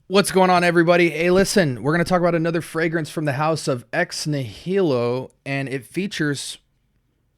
What's going on, everybody? Hey, listen, we're going to talk about another fragrance from the house of Ex Nihilo, and it features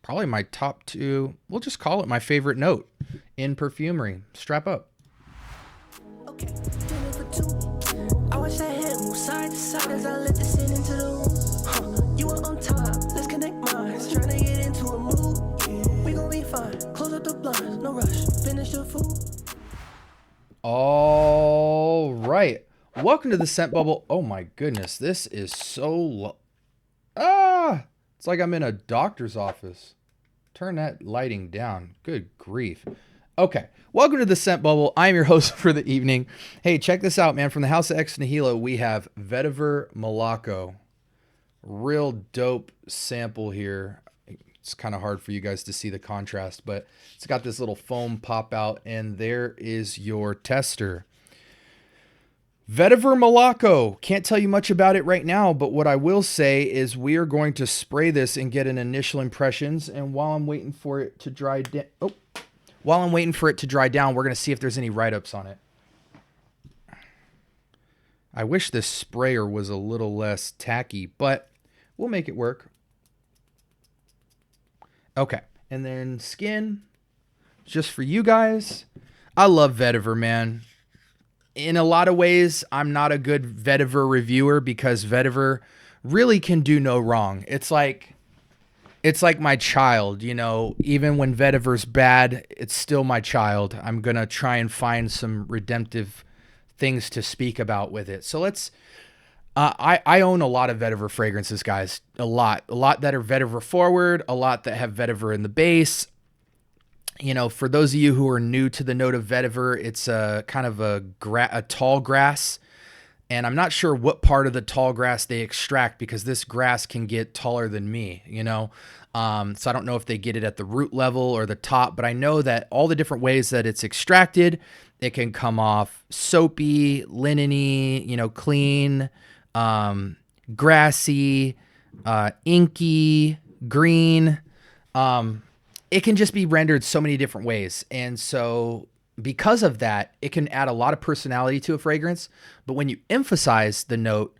probably my top two, we'll just call it my favorite note in perfumery. Strap up. Okay, doing it for two. I watch that head move side to side as I let this in into the room. You are on top, let's connect minds. Trying to get into a mood. We gon' be fine. Close up the blinds, no rush. Finish the food. All right. Welcome to the scent bubble. Oh my goodness, this is so low. It's like I'm in a doctor's office. Turn that lighting down. Good grief. Okay, welcome to the scent bubble. I'm your host for the evening. Hey, check this out, man. From the house of Ex Nihilo, we have Vetiver Moloko. Real dope sample here. It's kind of hard for you guys to see the contrast, but it's got this little foam pop out, and there is your tester. Vetiver Moloko. Can't tell you much about it right now, but what I will say is we are going to spray this and get an initial impressions, and while I'm waiting for it to dry down, we're going to see if there's any write-ups on it. I wish this sprayer was a little less tacky, but we'll make it work. Okay, and then skin, just for you guys. I love Vetiver, man. In a lot of ways, I'm not a good Vetiver reviewer because Vetiver really can do no wrong. It's like my child, you know. Even when Vetiver's bad, it's still my child. I'm gonna try and find some redemptive things to speak about with it. So let's. I own a lot of Vetiver fragrances, guys. A lot that are Vetiver forward, a lot that have Vetiver in the base. You know, for those of you who are new to the note of Vetiver, it's a kind of a tall grass, and I'm not sure what part of the tall grass they extract because this grass can get taller than me, you know. So I don't know if they get it at the root level or the top, but I know that all the different ways that it's extracted, it can come off soapy, linen-y, you know, clean, grassy, inky, green. It can just be rendered so many different ways. And so because of that, it can add a lot of personality to a fragrance. But when you emphasize the note,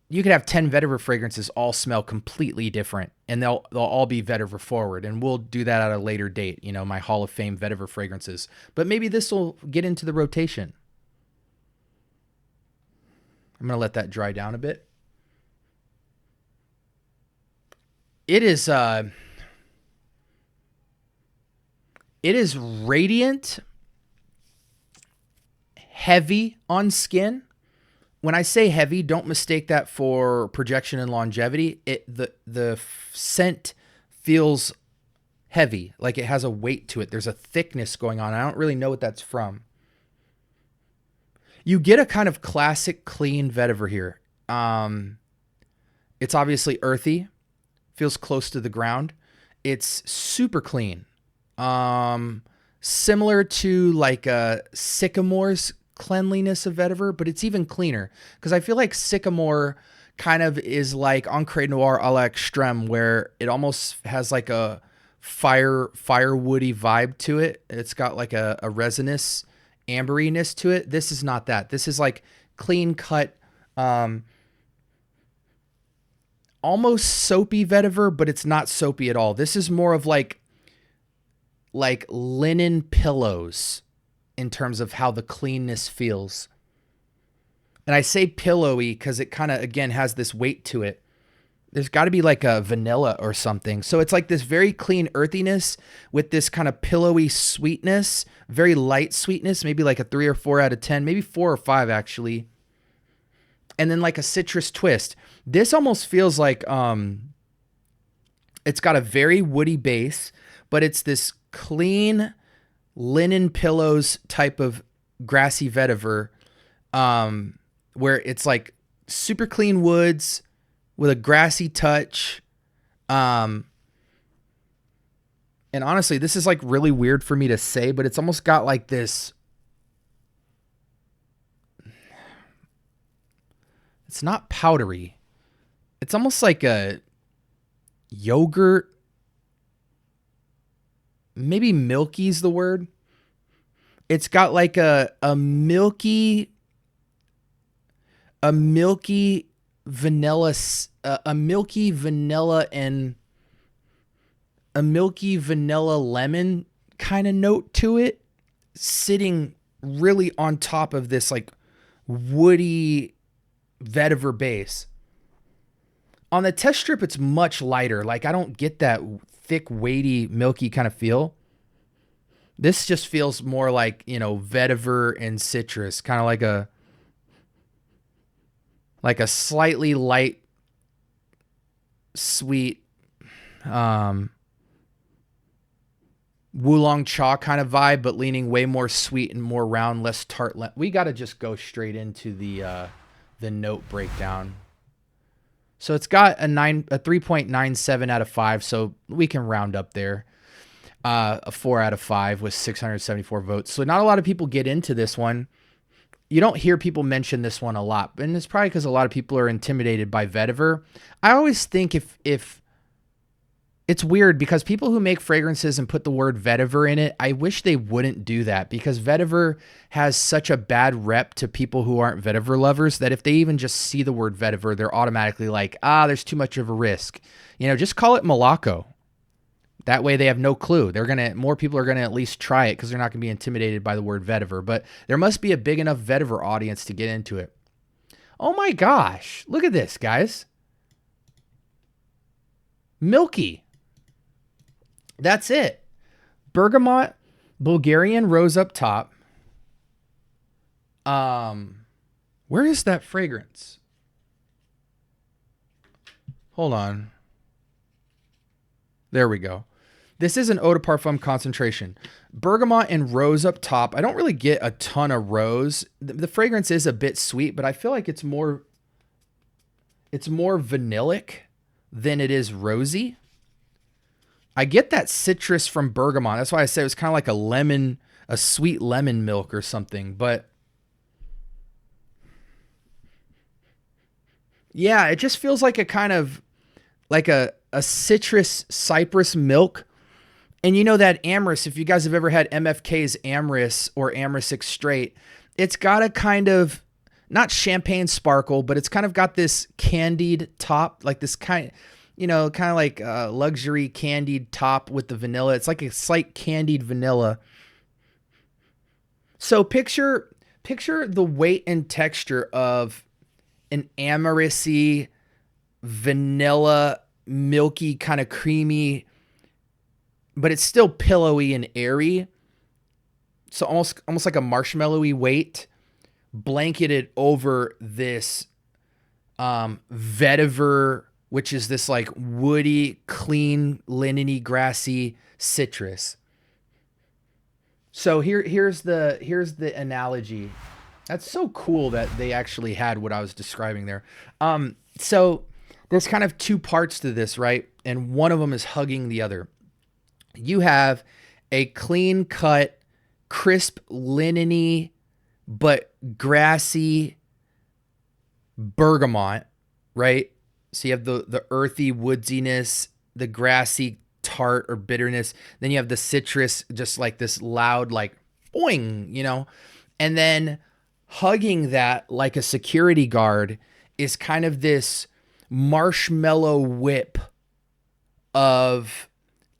you could have 10 Vetiver fragrances all smell completely different, and they'll all be Vetiver forward. And we'll do that at a later date, you know, my Hall of Fame Vetiver fragrances. But maybe this will get into the rotation. I'm going to let that dry down a bit. It is radiant, heavy on skin. When I say heavy, don't mistake that for projection and longevity. The scent feels heavy, like it has a weight to it. There's a thickness going on. I don't really know what that's from. You get a kind of classic clean Vetiver here. It's obviously earthy, feels close to the ground. It's super clean. Similar to like a Sycamore's cleanliness of Vetiver, but it's even cleaner because I feel like Sycamore kind of is like Encre Noir à la Extrême, where it almost has like a firewoody vibe to it. It's got like a resinous amberiness to it. This is not that. This is like clean cut, almost soapy Vetiver, but it's not soapy at all. This is more of like linen pillows in terms of how the cleanness feels. And I say pillowy because it kind of, again, has this weight to it. There's got to be like a vanilla or something. So it's like this very clean earthiness with this kind of pillowy sweetness, very light sweetness, maybe like a 3 or 4 out of 10, maybe 4 or 5 actually. And then like a citrus twist. This almost feels like it's got a very woody base, but it's this clean linen pillows type of grassy Vetiver, where it's like super clean woods with a grassy touch. And honestly, this is like really weird for me to say, but it's almost got like this. It's not powdery. It's almost like a yogurt. Maybe milky's the word. It's got like a milky vanilla, a milky vanilla and a milky vanilla lemon kind of note to it, sitting really on top of this like woody vetiver base. On the test strip, it's much lighter. Like I don't get that thick, weighty, milky kind of feel. This just feels more like, vetiver and citrus, kind of like a slightly light, sweet, Oolong cha kind of vibe, but leaning way more sweet and more round, less tart. We got to just go straight into the note breakdown. So it's got a 3.97 out of 5, so we can round up there. A 4 out of 5 with 674 votes. So not a lot of people get into this one. You don't hear people mention this one a lot, and it's probably because a lot of people are intimidated by vetiver. I always think if it's weird because people who make fragrances and put the word vetiver in it, I wish they wouldn't do that, because vetiver has such a bad rep to people who aren't vetiver lovers that if they even just see the word vetiver, they're automatically like, there's too much of a risk. Just call it Moloko. That way they have no clue. More people are gonna at least try it because they're not gonna be intimidated by the word vetiver. But there must be a big enough vetiver audience to get into it. Oh my gosh. Look at this, guys. Milky. That's it. Bergamot, Bulgarian rose up top. Where is that fragrance? Hold on. There we go. This is an eau de parfum concentration. Bergamot and rose up top. I don't really get a ton of rose. The fragrance is a bit sweet, but I feel like it's more vanillic than it is rosy. I get that citrus from bergamot. That's why I say it was kind of like a sweet lemon milk or something. But yeah, it just feels like a kind of like a citrus cypress milk. And that Amyris, if you guys have ever had MFK's Amyris or Amyris Straight, it's got a kind of, not champagne sparkle, but it's kind of got this candied top, like this kind of like luxury candied top with the vanilla. It's like a slight candied vanilla. So picture the weight and texture of an Amyris-y, vanilla, milky, kind of creamy, but it's still pillowy and airy. So almost like a marshmallowy weight blanketed over this vetiver, which is this like woody, clean, linen-y, grassy citrus. So here's the analogy. That's so cool that they actually had what I was describing there. So there's kind of two parts to this, right? And one of them is hugging the other. You have a clean cut, crisp, linen-y, but grassy bergamot, right? So you have the earthy woodsiness, the grassy tart or bitterness. Then you have the citrus, just like this loud, like boing, And then hugging that like a security guard is kind of this marshmallow whip of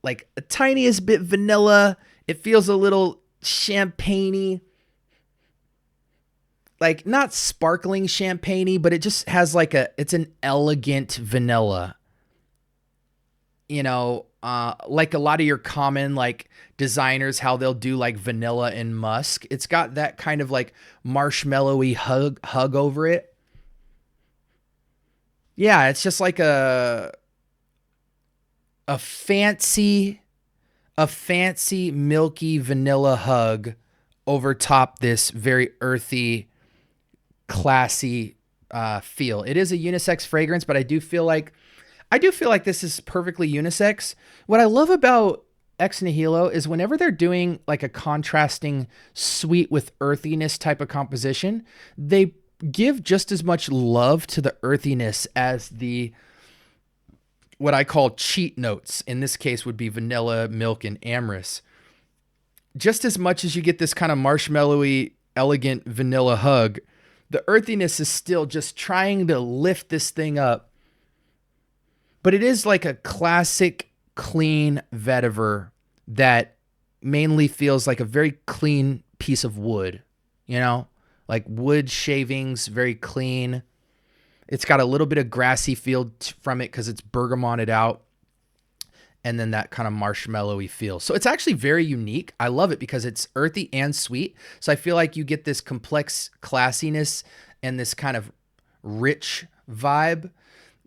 like a tiniest bit vanilla. It feels a little champagne-y, like not sparkling champagne-y, but it just has like it's an elegant vanilla, like a lot of your common like designers, how they'll do like vanilla and musk. It's got that kind of like marshmallowy hug over it. Yeah, it's just like a fancy milky vanilla hug over top this very earthy, classy feel. It is a unisex fragrance, but I do feel like this is perfectly unisex. What I love about Ex Nihilo is whenever they're doing like a contrasting sweet with earthiness type of composition, they give just as much love to the earthiness as the what I call cheat notes. In this case would be vanilla, milk, and amyris. just as much as you get this kind of marshmallowy, elegant vanilla hug, the earthiness is still just trying to lift this thing up. But it is like a classic clean vetiver that mainly feels like a very clean piece of wood, you know, like wood shavings, very clean. It's got a little bit of grassy feel from it because it's bergamonted out. And then that kind of marshmallowy feel. So it's actually very unique. I love it because it's earthy and sweet. So I feel like you get this complex classiness and this kind of rich vibe.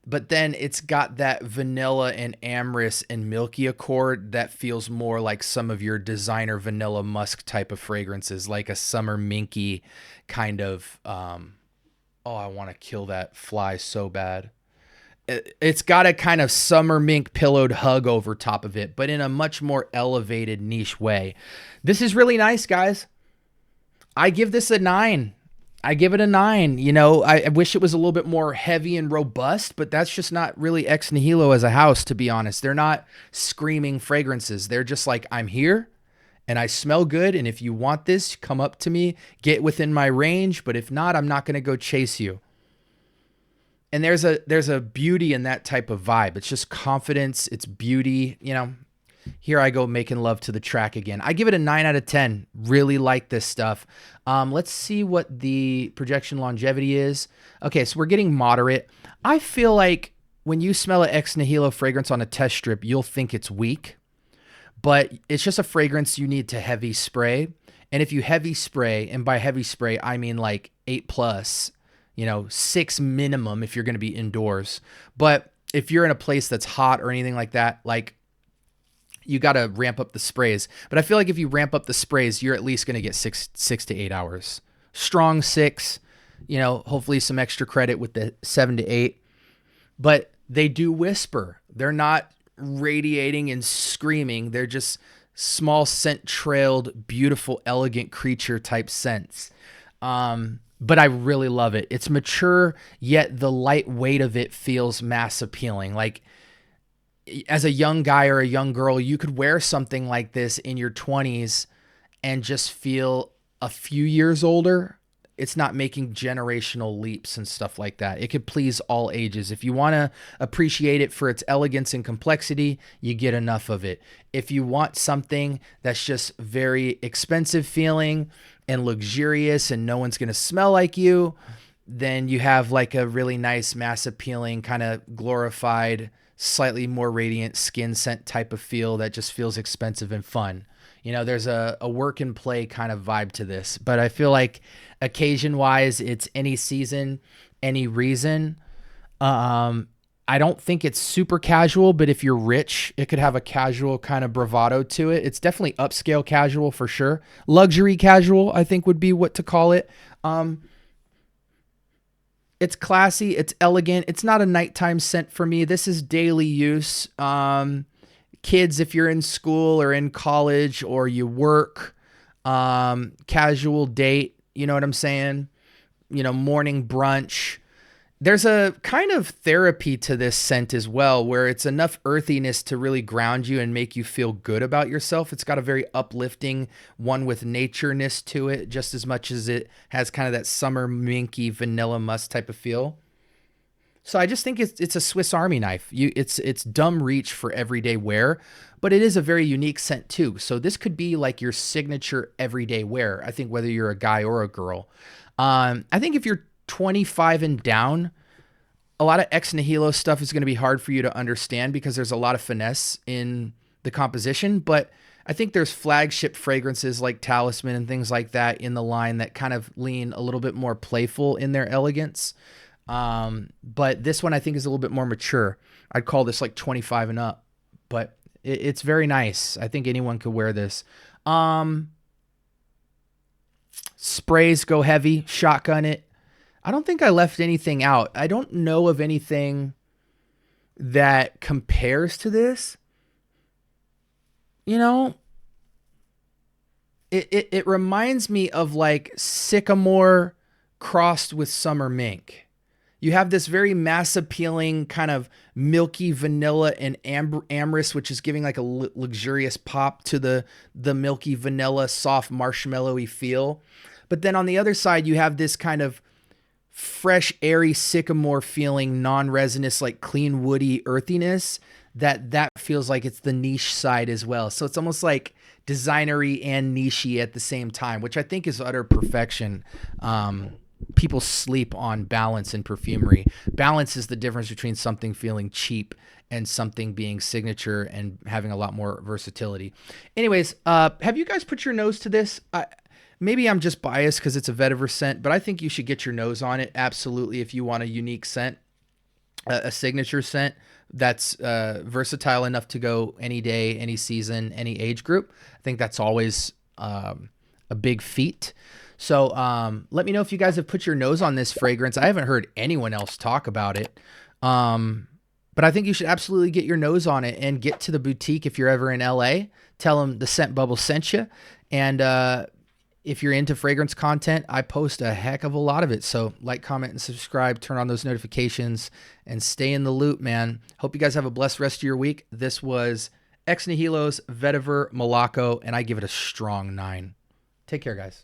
But then it's got that vanilla and amorous and milky accord that feels more like some of your designer vanilla musk type of fragrances, like a summer minky kind of, oh, I want to kill that fly so bad. It's got a kind of summer mink pillowed hug over top of it, but in a much more elevated niche way. This is really nice, guys. I give this a 9. I give it a 9. You know, I wish it was a little bit more heavy and robust, but that's just not really Ex Nihilo as a house, to be honest. They're not screaming fragrances. They're just like, I'm here and I smell good. And if you want this, come up to me, get within my range. But if not, I'm not going to go chase you. And there's a beauty in that type of vibe. It's just confidence. It's beauty. You know, here I go making love to the track again. I give it a 9 out of 10. Really like this stuff. Let's see what the projection longevity is. Okay, so we're getting moderate. I feel like when you smell an Ex Nihilo fragrance on a test strip, you'll think it's weak. But it's just a fragrance you need to heavy spray. And if you heavy spray, and by heavy spray, I mean like 8+, you know, 6 minimum if you're going to be indoors. But if you're in a place that's hot or anything like that, like you got to ramp up the sprays. But I feel like if you ramp up the sprays, you're at least going to get 6 to 8 hours. Strong 6, you know, hopefully some extra credit with the 7 to 8. But they do whisper. They're not radiating and screaming. They're just small scent trailed, beautiful, elegant creature type scents. But I really love it. It's mature, yet the light weight of it feels mass appealing. Like as a young guy or a young girl, you could wear something like this in your 20s and just feel a few years older. It's not making generational leaps and stuff like that. It could please all ages. If you want to appreciate it for its elegance and complexity, you get enough of it. If you want something that's just very expensive feeling and luxurious and no one's going to smell like you, then you have like a really nice, mass appealing, kind of glorified, slightly more radiant skin scent type of feel that just feels expensive and fun. You know, there's a work and play kind of vibe to this, but I feel like occasion wise, it's any season, any reason. I don't think it's super casual, but if you're rich, it could have a casual kind of bravado to it. It's definitely upscale casual for sure. Luxury casual, I think would be what to call it. It's classy. It's elegant. It's not a nighttime scent for me. This is daily use. Kids, if you're in school or in college or you work, casual date, you know what I'm saying? You know, morning brunch. There's a kind of therapy to this scent as well, where it's enough earthiness to really ground you and make you feel good about yourself. It's got a very uplifting one with natureness to it, just as much as it has kind of that summer minky vanilla musk type of feel. So I just think it's a Swiss Army knife. It's dumb reach for everyday wear, but it is a very unique scent too. So this could be like your signature everyday wear. I think whether you're a guy or a girl. I think if you're 25 and down, a lot of Ex Nihilo stuff is going to be hard for you to understand because there's a lot of finesse in the composition. But I think there's flagship fragrances like Talisman and things like that in the line that kind of lean a little bit more playful in their elegance. But this one I think is a little bit more mature. I'd call this like 25 and up, but it's very nice. I think anyone could wear this. Sprays go heavy, shotgun it. I don't think I left anything out. I don't know of anything that compares to this. You know, it reminds me of like sycamore crossed with summer mink. You have this very mass appealing kind of milky vanilla and amberous, which is giving like a luxurious pop to the milky vanilla, soft marshmallowy feel. But then on the other side, you have this kind of fresh, airy sycamore feeling, non-resinous, like clean woody earthiness that feels like it's the niche side as well. So it's almost like designery and nichey at the same time, which I think is utter perfection. People sleep on balance in perfumery. Balance is the difference between something feeling cheap and something being signature and having a lot more versatility. Anyways, have you guys put your nose to this? Maybe I'm just biased because it's a vetiver scent, but I think you should get your nose on it. Absolutely. If you want a unique scent, a signature scent that's versatile enough to go any day, any season, any age group. I think that's always a big feat. So let me know if you guys have put your nose on this fragrance. I haven't heard anyone else talk about it. But I think you should absolutely get your nose on it and get to the boutique if you're ever in LA. Tell them the Scent Bubble sent you. And if you're into fragrance content, I post a heck of a lot of it. So like, comment, and subscribe, turn on those notifications, and stay in the loop, man. Hope you guys have a blessed rest of your week. This was Ex Nihilo's Vetiver Moloko, and I give it a strong 9. Take care, guys.